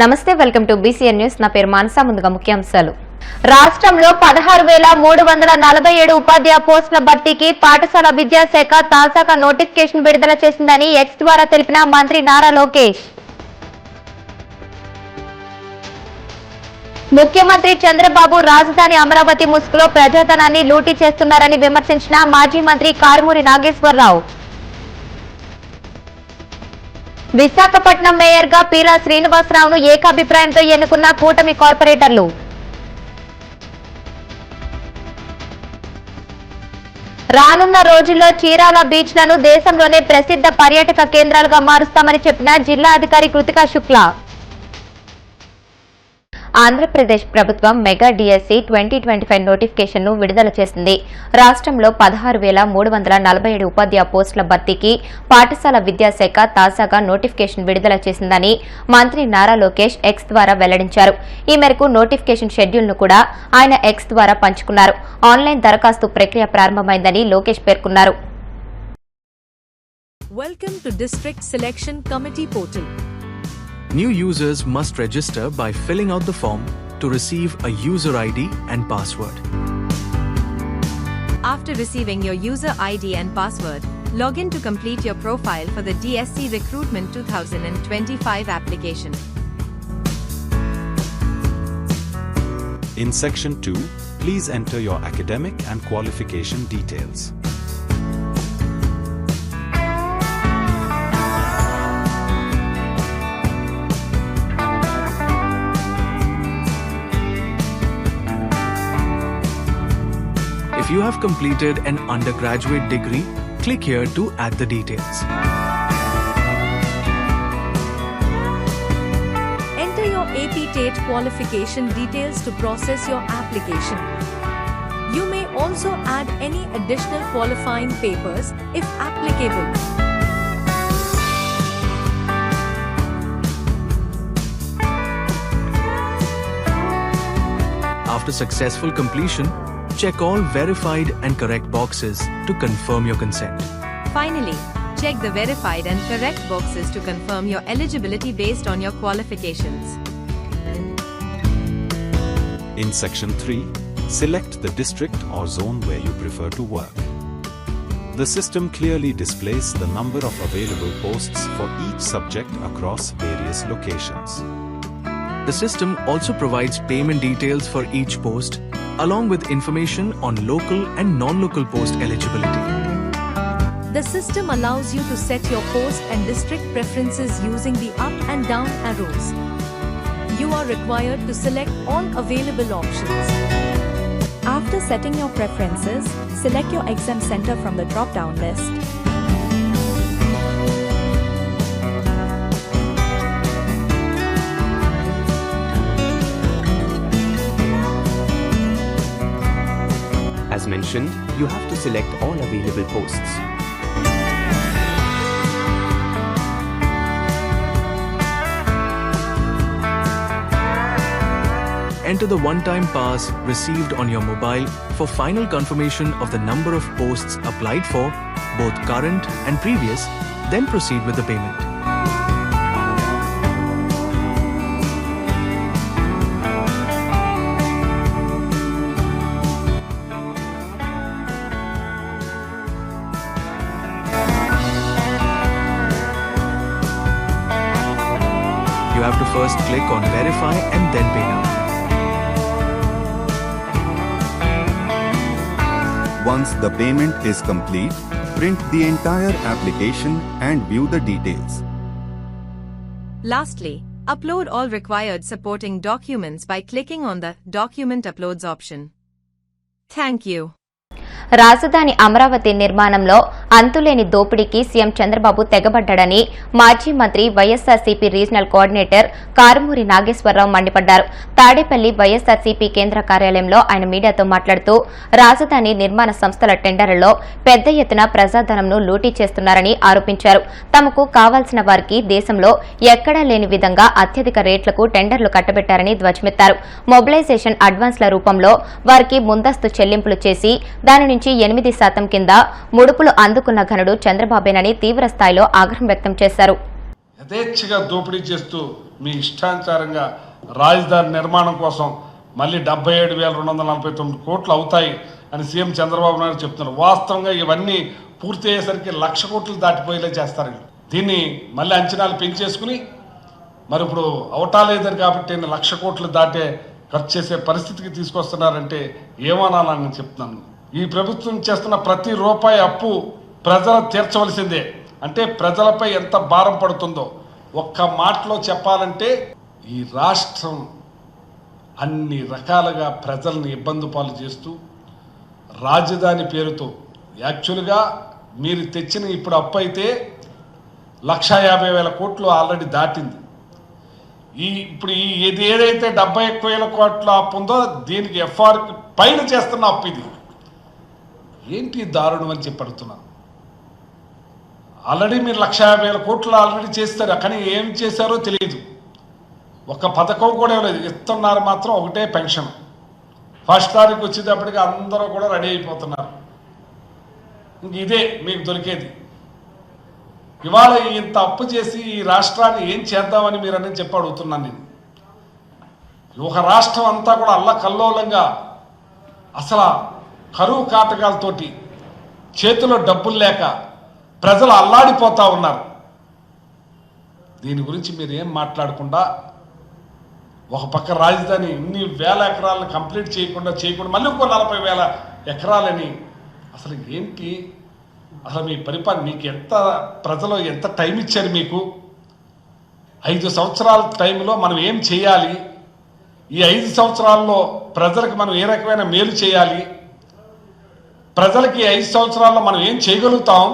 నమస్తే, welcome to BCN news. నా పేరు మానస. ముందుగా ముఖ్యాంశాలు. రాష్ట్రంలో 16,347 ఉపాధ్యాయ పోస్టుల భర్తీకి పాఠశాల విద్యాశాఖ తాజాగా నోటిఫికేషన్ విడుదల చేసిందని ఎక్స్ ద్వారా తెలిపిన మంత్రి నారా లోకేష్. ముఖ్యమంత్రి చంద్రబాబు రాజధాని అమరావతి ముసుగులో ప్రజాధనాన్ని లూటీ చేస్తున్నారని విమర్శించిన మాజీ మంత్రి కారుమూరి నాగేశ్వరరావు. విశాఖపట్నం మేయర్ గా పీలా శ్రీనివాసరావును ఏకాభిప్రాయంతో ఎన్నుకున్న కూటమి కార్పొరేటర్లు. రానున్న రోజుల్లో చీరాల బీచ్లను దేశంలోనే ప్రసిద్ధ పర్యాటక కేంద్రాలుగా మారుస్తామని చెప్పిన జిల్లా అధికారి కృతికా శుక్లా. ఆంధ్రప్రదేశ్ ప్రభుత్వం మెగా డిఎస్సి 2025 నోటిఫికేషన్ ను విడుదల చేసింది. రాష్ట్రంలో 16,347 ఉపాధ్యాయ పోస్టుల భర్తీకి పాఠశాల విద్యాశాఖ తాజాగా నోటిఫికేషన్ విడుదల చేసిందని మంత్రి నారా లోకేష్ ఎక్స్ ద్వారా వెల్లడించారు. ఈ మేరకు నోటిఫికేషన్ షెడ్యూల్ ను కూడా ఆయన ఎక్స్ ద్వారా పంచుకున్నారు. ఆన్లైన్ దరఖాస్తు ప్రక్రియ ప్రారంభమైందని లోకేష్ పేర్కొన్నారు. Welcome to District Selection Committee portal. New users must register by filling out the form to receive a user ID and password. After receiving your user ID and password, log in to complete your profile for the DSC Recruitment 2025 application. In Section 2, please enter your academic and qualification details. If you have completed an undergraduate degree, click here to add the details. Enter your AP-TET qualification details to process your application. You may also add any additional qualifying papers if applicable. After successful completion, check all verified and correct boxes to confirm your consent. Finally, check the verified and correct boxes to confirm your eligibility based on your qualifications. In Section 3, select the district or zone where you prefer to work. The system clearly displays the number of available posts for each subject across various locations. The system also provides payment details for each post, along with information on local and non-local post eligibility. The system allows you to set your post and district preferences using the up and down arrows. You are required to select all available options. After setting your preferences, select your exam center from the drop-down list. As mentioned, you have to select all available posts. Enter the one-time pass received on your mobile for final confirmation of the number of posts applied for, both current and previous, then proceed with the payment. You have to first click on Verify and then Pay Now. Once the payment is complete, print the entire application and view the details. Lastly, upload all required supporting documents by clicking on the Document Uploads option. Thank you. రాజధాని అమరావతి నిర్మాణంలో అంతులేని దోపిడీకి CM Chandrababu తెగబడ్డాడని మాజీ మంత్రి YSRCP regional coordinator Karumuri Nageswararao మండిపడ్డారు. తాడేపల్లి వైఎస్ఆర్సీపీ కేంద్ర కార్యాలయంలో ఆయన మీడియాతో మాట్లాడుతూ రాజధాని నిర్మాణ సంస్థల టెండర్లలో పెద్ద ఎత్తున ప్రజాధనంను లూటీ చేస్తున్నారని ఆరోపించారు. తమకు కావాల్సిన వారికి దేశంలో ఎక్కడా లేని విధంగా అత్యధిక రేట్లకు టెండర్లు కట్టబెట్టారని ధ్వజమెత్తారు. మొబిలైజేషన్ అడ్వాన్స్ల రూపంలో వారికి ముందస్తు చెల్లింపులు చేసి దాని నుంచి 8% కింద ముడుపులు అందుకున్న ఘనుడు చంద్రబాబేనని తీవ్ర స్థాయిలో ఆగ్రహం వ్యక్తం చేశారు. యథేచ్ఛగా దోపిడీ చేస్తూ మీ ఇష్టానుసారంగా రాజధాని నిర్మాణం కోసం మళ్ళీ 77,249 కోట్లు అవుతాయి అని సీఎం చంద్రబాబు నాయుడు చెప్తున్నారు. వాస్తవంగా ఇవన్నీ పూర్తి అయ్యేసరికి 1,00,000 కోట్లు దాటిపోయేలా చేస్తారు. దీన్ని మళ్ళీ అంచనాలు పెంచేసుకుని మరి ఇప్పుడు అవటాలేదని కాబట్టి 1,00,000 కోట్లు దాటే ఖర్చు చేసే పరిస్థితికి తీసుకొస్తున్నారంటే ఏమనాలని చెప్తున్నాను. ఈ ప్రభుత్వం చేస్తున్న ప్రతి రూపాయి అప్పు ప్రజలు తీర్చవలసిందే. అంటే ప్రజలపై ఎంత భారం పడుతుందో ఒక్క మాటలో చెప్పాలంటే ఈ రాష్ట్రం అన్ని రకాలుగా ప్రజల్ని ఇబ్బంది పాలు చేస్తూ రాజధాని పేరుతో యాక్చువల్గా మీరు తెచ్చిన ఇప్పుడు అప్పు అయితే 1,50,000 కోట్లు ఆల్రెడీ దాటింది. ఇప్పుడు ఇది ఏదైతే 71,000 కోట్ల అప్పు ఉందో దీనికి ఎఫ్ఆర్ పైన చేస్తున్న అప్పు ఇది. ఏంటి దారుణం అని చెప్పి అడుగుతున్నాను. ఆల్రెడీ మీరు 1,50,000 కోట్లు ఆల్రెడీ చేస్తారు, కానీ ఏం చేశారో తెలియదు. ఒక పథకం కూడా లేదు. ఇస్తున్నారు మాత్రం ఒకటే పెన్షన్. ఫస్ట్ తారీఖు వచ్చేటప్పటికి అందరూ కూడా రెడీ అయిపోతున్నారు. ఇంక ఇదే మీకు దొరికేది. ఇవాళ ఇంత అప్పు చేసి ఈ రాష్ట్రాన్ని ఏం చేద్దామని మీరు అనేది చెప్పి అడుగుతున్నాను నేను. ఒక రాష్ట్రం అంతా కూడా అల్లకల్లోలంగా అసలు కరువు కాటకాలతోటి చేతిలో డబ్బులు లేక ప్రజలు అల్లాడిపోతూ ఉన్నారు. దీని గురించి మీరు ఏం మాట్లాడకుండా ఒక పక్క రాజధాని ఇన్ని వేల ఎకరాలను కంప్లీట్ చేయకుండా మళ్ళీ ఇంకో 40,000 ఎకరాలని అసలు ఏంటి అసలు మీ పరిపాలన? మీకు ఎంత ప్రజలు ఎంత టైం ఇచ్చారు? మీకు 5 సంవత్సరాల టైంలో మనం ఏం చేయాలి? ఈ 5 సంవత్సరాల్లో ప్రజలకు మనం ఏ రకమైన మేలు చేయాలి? ప్రజలకి 5 సంవత్సరాల్లో మనం ఏం చేయగలుగుతాం,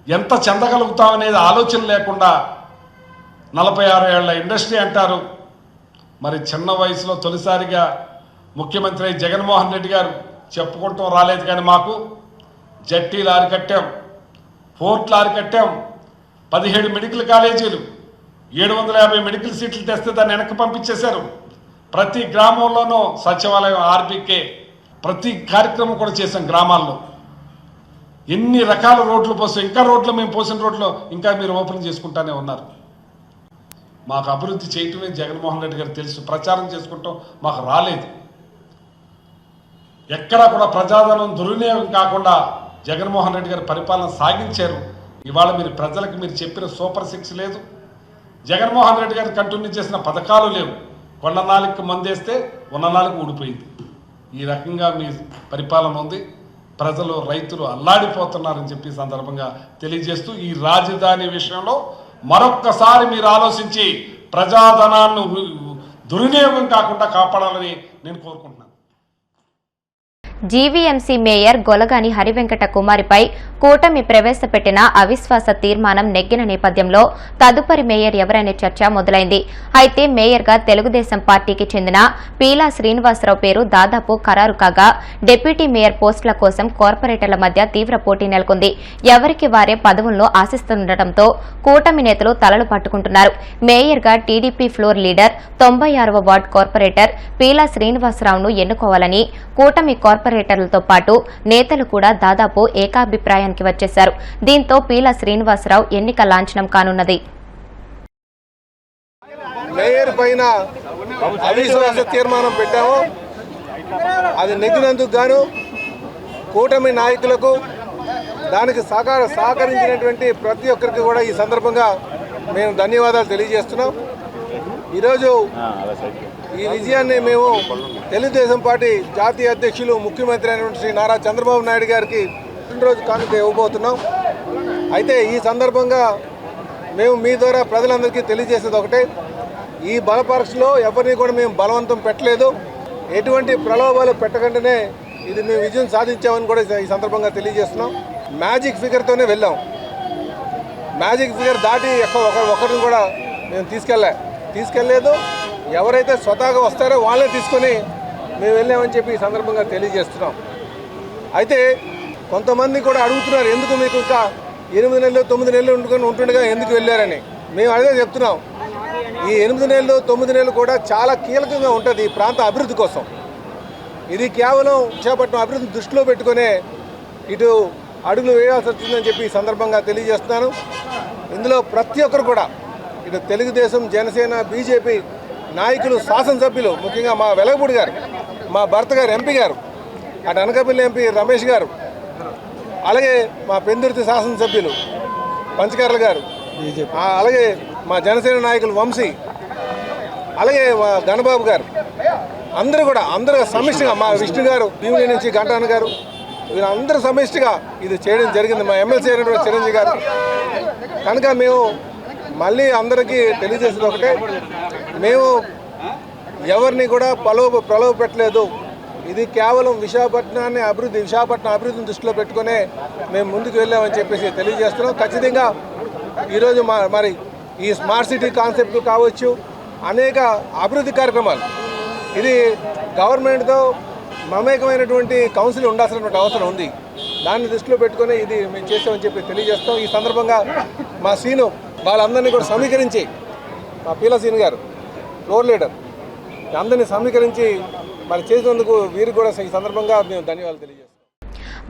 ఎంత చెందగలుగుతాం అనేది ఆలోచన లేకుండా 46 ఏళ్ల ఇండస్ట్రీ అంటారు. మరి చిన్న వయసులో తొలిసారిగా ముఖ్యమంత్రి జగన్మోహన్ రెడ్డి గారు చెప్పుకుంటూ రాలేదు, కానీ మాకు జట్టీలు ఆరికట్టాం, పోర్ట్లు ఆరికట్టాం, 17 మెడికల్ కాలేజీలు, 750 మెడికల్ సీట్లు తెస్తే దాన్ని వెనక్కి పంపించేశారు. ప్రతి గ్రామంలోనూ సచివాలయం, ఆర్బీకే, ప్రతి కార్యక్రమం కూడా చేశాం. గ్రామాల్లో ఎన్ని రకాల రోడ్లు పోసాం. ఇంకా రోడ్లు మేము పోసిన రోడ్లు ఇంకా మీరు ఓపెన్ చేసుకుంటానే ఉన్నారు. మాకు అభివృద్ధి చేయటమే జగన్మోహన్ రెడ్డి గారు తెలుసు. ప్రచారం చేసుకుంటాం మాకు రాలేదు. ఎక్కడా కూడా ప్రజాధనం దుర్వినియోగం కాకుండా జగన్మోహన్ రెడ్డి గారు పరిపాలన సాగించారు. ఇవాళ మీరు ప్రజలకు మీరు చెప్పిన సూపర్ 6 లేదు, జగన్మోహన్ రెడ్డి గారు కంటిన్యూ చేసిన పథకాలు లేవు. కొండ నాలుగు మందేస్తే ఉన్న నాలుగు ఊడిపోయింది. ఈ రకంగా మీ పరిపాలన ఉంది. ప్రజలు రైతులు అల్లాడిపోతున్నారని చెప్పి సందర్భంగా తెలియజేస్తూ ఈ రాజధాని విషయంలో మరొక్కసారి మీరు ఆలోచించి ప్రజాధనాన్ని దుర్వినియోగం కాకుండా కాపాడాలని నేను కోరుకుంటున్నాను. జీవీఎంసీ మేయర్ గొలగాని హరివెంకట కుమారిపై కూటమి ప్రవేశపెట్టిన అవిశ్వాస తీర్మానం నెగ్గిన నేపథ్యంలో తదుపరి మేయర్ ఎవరనే చర్చ మొదలైంది. అయితే మేయర్గా తెలుగుదేశం పార్టీకి చెందిన పీలా శ్రీనివాసరావు పేరు దాదాపు ఖరారు కాగా డిప్యూటీ మేయర్ పోస్టుల కోసం కార్పొరేటర్ల మధ్య తీవ్ర పోటీ నెలకొంది. ఎవరికి వారే పదవులను ఆశిస్తుండటంతో కూటమి నేతలు తలలు పట్టుకుంటున్నారు. మేయర్గా టీడీపీ ఫ్లోర్ లీడర్ 96వ వార్డు కార్పొరేటర్ పీలా శ్రీనివాసరావును ఎన్నుకోవాలని కూటమి కార్పొరేటర్లతో పాటు నేతలు కూడా దాదాపు ఏకాభిప్రాయానికి వచ్చేశారు. దీంతో పీలా శ్రీనివాసరావు ఎన్నిక లాంఛనం కానున్నది. మేయర్ పైన అవిశ్వాస తీర్మానం పెట్టాము. అది నెగ్గినందుకు గాను కూటమి నాయకులకు దానికి సహకరించినటువంటి ప్రతి ఒక్కరికి కూడా ఈ సందర్భంగా మేము ధన్యవాదాలు తెలియజేస్తున్నాం. ఈరోజు ఈ విజయాన్ని మేము తెలుగుదేశం పార్టీ జాతీయ అధ్యక్షులు ముఖ్యమంత్రి అయినటువంటి శ్రీ నారా చంద్రబాబు నాయుడు గారికి పుట్టినరోజు కానుక ఇవ్వబోతున్నాం. అయితే ఈ సందర్భంగా మేము మీ ద్వారా ప్రజలందరికీ తెలియజేసేది ఒకటే, ఈ బలపరీక్షలో ఎవరిని కూడా మేము బలవంతం పెట్టలేదు. ఎటువంటి ప్రలోభాలు పెట్టకుండానే ఇది మేము విజయం సాధించామని కూడా ఈ సందర్భంగా తెలియజేస్తున్నాం. మ్యాజిక్ ఫిగర్తోనే వెళ్ళాం. మ్యాజిక్ ఫిగర్ దాటి ఒకరిని కూడా మేము తీసుకెళ్ళలేదు. ఎవరైతే స్వతహాగా వస్తారో వాళ్ళే తీసుకొని మేము వెళ్ళామని చెప్పి ఈ సందర్భంగా తెలియజేస్తున్నాం. అయితే కొంతమంది కూడా అడుగుతున్నారు, ఎందుకు మీకు ఇంకా 8 నెలలు 9 నెలలు ఉంటుండగా ఎందుకు వెళ్ళారని. మేము అదే చెప్తున్నాం, ఈ 8 నెలలు 9 నెలలు కూడా చాలా కీలకంగా ఉంటుంది ఈ ప్రాంత అభివృద్ధి కోసం. ఇది కేవలం విశాఖపట్నం అభివృద్ధిని దృష్టిలో పెట్టుకునే ఇటు అడుగులు వేయాల్సి వచ్చిందని చెప్పి ఈ సందర్భంగా తెలియజేస్తున్నాను. ఇందులో ప్రతి ఒక్కరు కూడా ఇటు తెలుగుదేశం, జనసేన, బీజేపీ నాయకులు, శాసనసభ్యులు, ముఖ్యంగా మా వెలగపూడి గారు, మా భర్త గారు ఎంపీ గారు, అటు అనకాపల్లి ఎంపీ రమేష్ గారు, అలాగే మా పెందుర్తి శాసనసభ్యులు పంచకర్ల గారు, అలాగే మా జనసేన నాయకులు వంశీ, అలాగే మా గణబాబు గారు, అందరూ సమిష్టిగా, మా విష్ణు గారు భీముని నుంచి గంటాన గారు, వీళ్ళందరూ సమిష్టిగా ఇది చేయడం జరిగింది. మా ఎమ్మెల్సీ అయినటువంటి చిరంజీవి గారు. కనుక మేము మళ్ళీ అందరికీ తెలియజేసేది ఒకటే, మేము ఎవరిని కూడా ప్రలోభ పెట్టలేదు. ఇది కేవలం విశాఖపట్నం అభివృద్ధిని దృష్టిలో పెట్టుకునే మేము ముందుకు వెళ్ళామని చెప్పేసి తెలియజేస్తున్నాం. ఖచ్చితంగా ఈరోజు మరి ఈ స్మార్ట్ సిటీ కాన్సెప్ట్ కావచ్చు, అనేక అభివృద్ధి కార్యక్రమాలు, ఇది గవర్నమెంట్తో మమేకమైనటువంటి కౌన్సిల్ ఉండాల్సినటువంటి అవసరం ఉంది. దాన్ని దృష్టిలో పెట్టుకుని ఇది మేము చేస్తామని చెప్పి తెలియజేస్తాం. ఈ సందర్భంగా మా సీను వాళ్ళందరినీ కూడా సమీకరించి, మా పీల సీను గారు ఫ్లోర్ లీడర్, అందరినీ సమీకరించి మరి చేసినందుకు వీరికి కూడా ఈ సందర్భంగా మేము ధన్యవాదాలు తెలియజేస్తాం.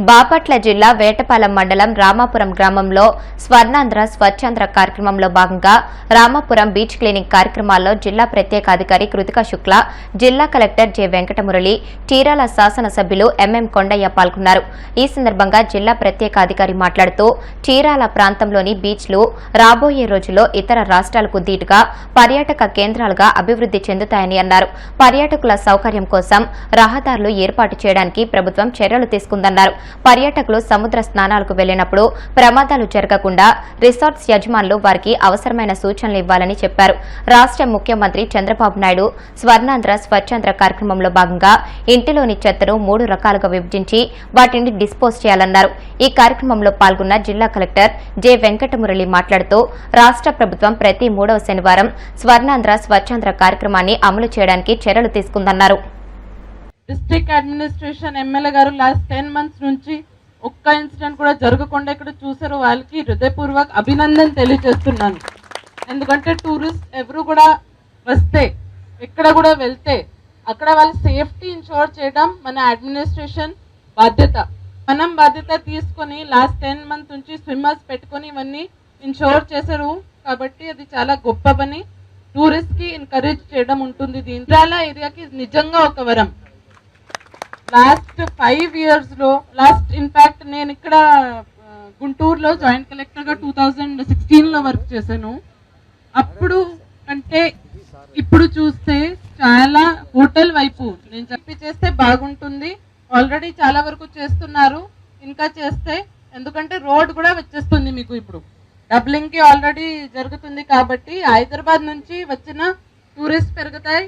బాపట్ల జిల్లా వేటపాలెం మండలం రామాపురం గ్రామంలో స్వర్ణాంధ్ర స్వచ్ఛాంధ్ర కార్యక్రమంలో భాగంగా రామాపురం బీచ్ క్లీనింగ్ కార్యక్రమాల్లో జిల్లా ప్రత్యేక అధికారి కృతికా శుక్లా, జిల్లా కలెక్టర్ జె వెంకటమురళి, చీరాల శాసనసభ్యులు ఎంఎం కొండయ్య పాల్గొన్నారు. ఈ సందర్భంగా జిల్లా ప్రత్యేక అధికారి మాట్లాడుతూ చీరాల ప్రాంతంలోని బీచ్లు రాబోయే రోజుల్లో ఇతర రాష్ట్రాలకు ధీటుగా పర్యాటక కేంద్రాలుగా అభివృద్ది చెందుతాయని అన్నారు. పర్యాటకుల సౌకర్యం కోసం రహదారులు ఏర్పాటు చేయడానికి ప్రభుత్వం చర్యలు తీసుకుందన్నారు. పర్యాటకులు సముద్ర స్నానాలకు వెళ్లినప్పుడు ప్రమాదాలు జరగకుండా రిసార్ట్స్ యజమానులు వారికి అవసరమైన సూచనలు ఇవ్వాలని చెప్పారు. రాష్ట్ర ముఖ్యమంత్రి చంద్రబాబు నాయుడు స్వర్ణాంధ్ర స్వచ్ఛాంధ్ర కార్యక్రమంలో భాగంగా ఇంటిలోని చెత్తను 3 రకాలుగా విభజించి వాటిని డిస్పోజ్ చేయాలన్నారు. ఈ కార్యక్రమంలో పాల్గొన్న జిల్లా కలెక్టర్ జె వెంకటమురళి మాట్లాడుతూ రాష్ట్ర ప్రభుత్వం ప్రతి 3వ శనివారం స్వర్ణాంధ్ర స్వచ్ఛాంధ్ర కార్యక్రమాన్ని అమలు చేయడానికి చర్యలు తీసుకుందన్నారు. డిస్ట్రిక్ట్ అడ్మినిస్ట్రేషన్ ఎమ్మెల్యే గారు లాస్ట్ 10 months నుంచి ఒక్క ఇన్సిడెంట్ కూడా జరగకుండా ఇక్కడ చూసారు. వాళ్ళకి హృదయపూర్వక అభినందన తెలియజేస్తున్నాను. ఎందుకంటే టూరిస్ట్ ఎవరు కూడా వస్తే, ఎక్కడ కూడా వెళ్తే అక్కడ వాళ్ళ సేఫ్టీ ఇన్షూర్ చేయడం మన అడ్మినిస్ట్రేషన్ బాధ్యత. మనం బాధ్యత తీసుకొని లాస్ట్ 10 months నుంచి స్విమ్మర్స్ పెట్టుకొని ఇవన్నీ ఇన్షూర్ చేశారు. కాబట్టి అది చాలా గొప్ప పని. టూరిస్ట్ కి ఎంకరేజ్ చేయడం ఉంటుంది. దీంట్లో ఏరియాకి నిజంగా ఒక వరం. లాస్ట్ 5 years లో ఇన్ఫాక్ట్ నేను ఇక్కడ గుంటూరులో జాయింట్ కలెక్టర్ గా 2016 లో వర్క్ చేశాను. అప్పుడు అంటే ఇప్పుడు చూస్తే చాలా హోటల్ వైపు నేను చెప్పి చేస్తే బాగుంటుంది. ఆల్రెడీ చాలా వరకు చేస్తున్నారు, ఇంకా చేస్తే, ఎందుకంటే రోడ్ కూడా వచ్చేస్తుంది మీకు. ఇప్పుడు డబ్లింగ్ కి ఆల్రెడీ జరుగుతుంది కాబట్టి హైదరాబాద్ నుంచి వచ్చిన టూరిస్ట్ పెరుగుతాయి.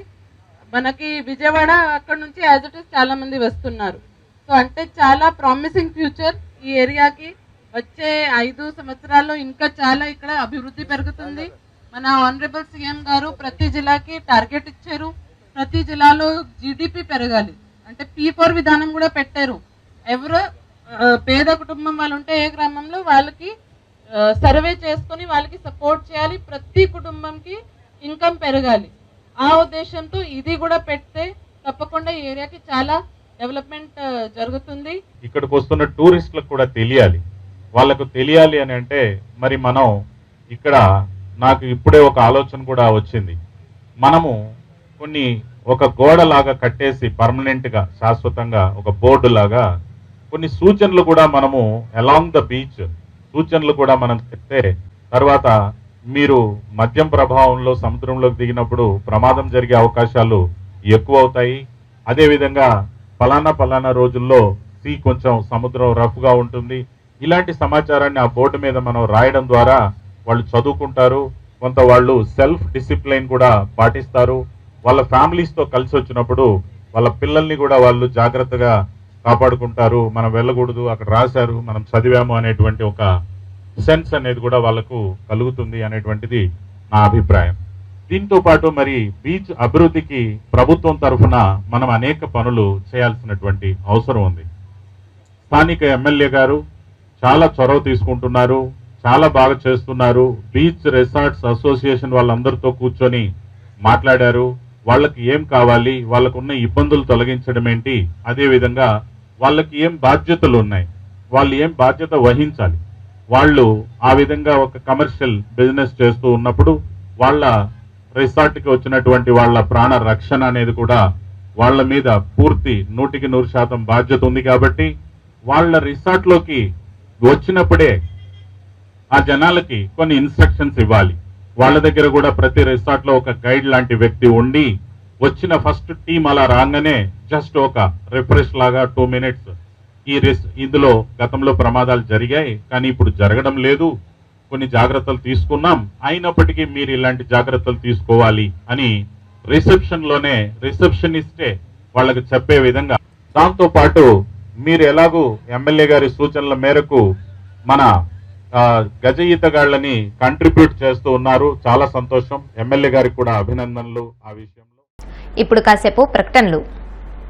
మనకి విజయవాడ అక్కడ నుంచి యాజ్ ఇట్ ఇస్ చాలా మంది వస్తున్నారు. సో అంటే చాలా ప్రామిసింగ్ ఫ్యూచర్ ఈ ఏరియాకి. వచ్చే 5 సంవత్సరాల్లో ఇంకా చాలా ఇక్కడ అభివృద్ధి పెరుగుతుంది. మన ఆనరబుల్ సీఎం గారు ప్రతి జిల్లాకి టార్గెట్ ఇచ్చారు. ప్రతి జిల్లాలో జీడిపి పెరగాలి అంటే P4 విధానం కూడా పెట్టారు. ఎవరు పేద కుటుంబం వాళ్ళు ఉంటే ఏ గ్రామంలో వాళ్ళకి సర్వే చేసుకొని వాళ్ళకి సపోర్ట్ చేయాలి. ప్రతి కుటుంబంకి ఇన్కమ్ పెరగాలి. ఆ ఉద్దేశంతో ఇది కూడా పెడితే తప్పకుండా ఈ ఏరియాకి చాలా డెవలప్మెంట్ జరుగుతుంది. ఇక్కడికి వస్తున్న టూరిస్టులకు కూడా తెలియాలి. వాళ్ళకు తెలియాలి అని అంటే మరి మనం ఇక్కడ నాకు ఇప్పుడే ఒక ఆలోచన కూడా వచ్చింది. మనము ఒక గోడ లాగా కట్టేసి పర్మనెంట్ గా శాశ్వతంగా ఒక బోర్డు లాగా కొన్ని సూచనలు కూడా మనము అలాంగ్ ద బీచ్ సూచనలు కూడా మనం చెప్తే తర్వాత మీరు మద్యం ప్రభావంలో సముద్రంలోకి దిగినప్పుడు ప్రమాదం జరిగే అవకాశాలు ఎక్కువ అవుతాయి. అదేవిధంగా పలానా రోజుల్లో కొంచెం సముద్రం రఫ్ గా ఉంటుంది. ఇలాంటి సమాచారాన్ని ఆ బోర్డు మీద మనం రాయడం ద్వారా వాళ్ళు చదువుకుంటారు. కొంత వాళ్ళు సెల్ఫ్ డిసిప్లైన్ కూడా పాటిస్తారు. వాళ్ళ ఫ్యామిలీస్ తో కలిసి వచ్చినప్పుడు వాళ్ళ పిల్లల్ని కూడా వాళ్ళు జాగ్రత్తగా కాపాడుకుంటారు. మనం వెళ్ళకూడదు, అక్కడ రాశారు, మనం చదివాము అనేటువంటి ఒక సెన్స్ అనేది కూడా వాళ్ళకు కలుగుతుంది అనేటువంటిది నా అభిప్రాయం. దీంతో పాటు మరి బీచ్ అభివృద్ధికి ప్రభుత్వం తరఫున మనం అనేక పనులు చేయాల్సినటువంటి అవసరం ఉంది. స్థానిక ఎమ్మెల్యే గారు చాలా చొరవ తీసుకుంటున్నారు, చాలా బాగా చేస్తున్నారు. బీచ్ రిసార్ట్స్ అసోసియేషన్ వాళ్ళందరితో కూర్చొని మాట్లాడారు. వాళ్ళకి ఏం కావాలి, వాళ్ళకున్న ఇబ్బందులు తొలగించడం ఏంటి, అదేవిధంగా వాళ్ళకి ఏం బాధ్యతలు ఉన్నాయి, వాళ్ళు ఏం బాధ్యత వహించాలి. వాళ్ళు ఆ విధంగా ఒక కమర్షియల్ బిజినెస్ చేస్తూ ఉన్నప్పుడు వాళ్ళ రిసార్ట్కి వచ్చినటువంటి వాళ్ళ ప్రాణ రక్షణ అనేది కూడా వాళ్ళ మీద పూర్తి 100% బాధ్యత ఉంది. కాబట్టి వాళ్ళ రిసార్ట్లోకి వచ్చినప్పుడే ఆ జనాలకి కొన్ని ఇన్స్ట్రక్షన్స్ ఇవ్వాలి. వాళ్ళ దగ్గర కూడా ప్రతి రిసార్ట్లో ఒక గైడ్ లాంటి వ్యక్తి ఉండి వచ్చిన ఫస్ట్ టీం అలా రాగానే జస్ట్ ఒక రిఫ్రెష్ లాగా 2 minutes ఇందులో గతంలో ప్రమాదాలు జరిగాయి కానీ ఇప్పుడు జరగడం లేదు, కొన్ని జాగ్రత్తలు తీసుకున్నాం, అయినప్పటికీ మీరు ఇలాంటి జాగ్రత్తలు తీసుకోవాలి అని రిసెప్షనిస్టే వాళ్ళకి చెప్పే విధంగా, దాంతో పాటు మీరు ఎలాగూ ఎమ్మెల్యే గారి సూచనల మేరకు మన గజ ఈతగాళ్ళని కంట్రిబ్యూట్ చేస్తూ ఉన్నారు. చాలా సంతోషం. ఎమ్మెల్యే గారికి కూడా అభినందనలు. ఆ విషయంలో ఇప్పుడు కాసేపు ప్రకటనలు.